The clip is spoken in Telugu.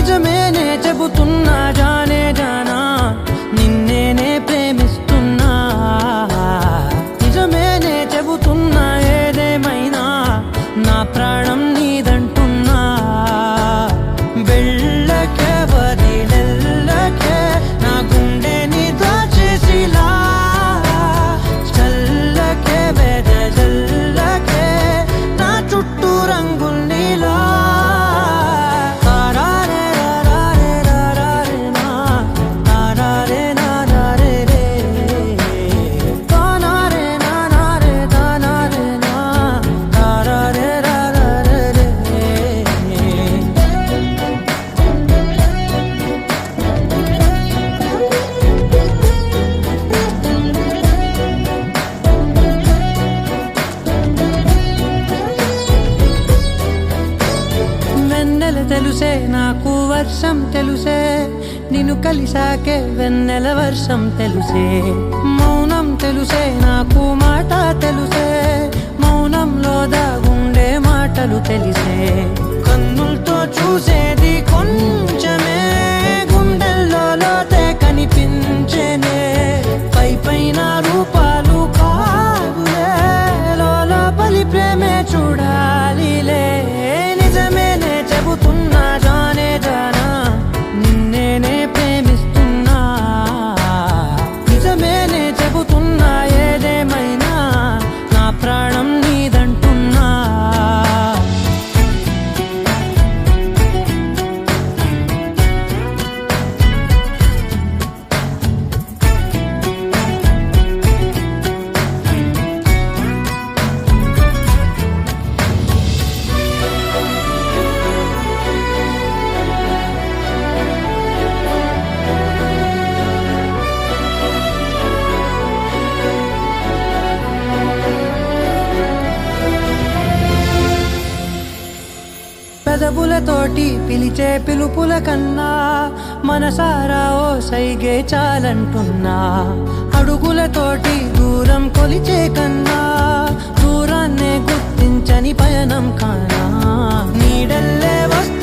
నిజమేనే చెబుతున్నా జానే జానా నిన్నేనే ప్రేమిస్తున్నా నిజమేనే చెబుతున్నా ఏదేమైనా నా ప్రాణం నీదంటున్నా వెళ్ళకే వదిలెళ్ళకే నా గుండెని దాచేసిలా చల్లకే వెదజల్లకే నా చుట్టూ రంగుల్నిలా తెలుసే నాకు వర్షం తెలుసే నిన్ను కలిసాకే వెన్నెల వర్షం తెలుసే మౌనం తెలుసే నాకు మాట తెలుసే మౌనంలో దాగుండే మాటలు తెలిసే కన్నులతో చూసేది కొంచెమే గుండెల్లో లోతే కనిపించేనే పై పైన రూపాలు కాదులే లోపలి ప్రేమే చూడాలిలే నిజమేనే చెబుతున్నా జానే జానా నిన్నేనే ప్రేమిస్తున్నా నిజమేనే చెబుతున్నా ఏదేమైనా నా ప్రాణం నీదంటున్నా పెదవులతోటి పిలిచే పిలుపుల కన్నా మనసారా ఓ సైగే చాలంటున్నా అడుగులతోటి దూరం కొలిచే కన్నా దూరాన్నే గుర్తించని పయనం కానా నీడల్లే వస్తా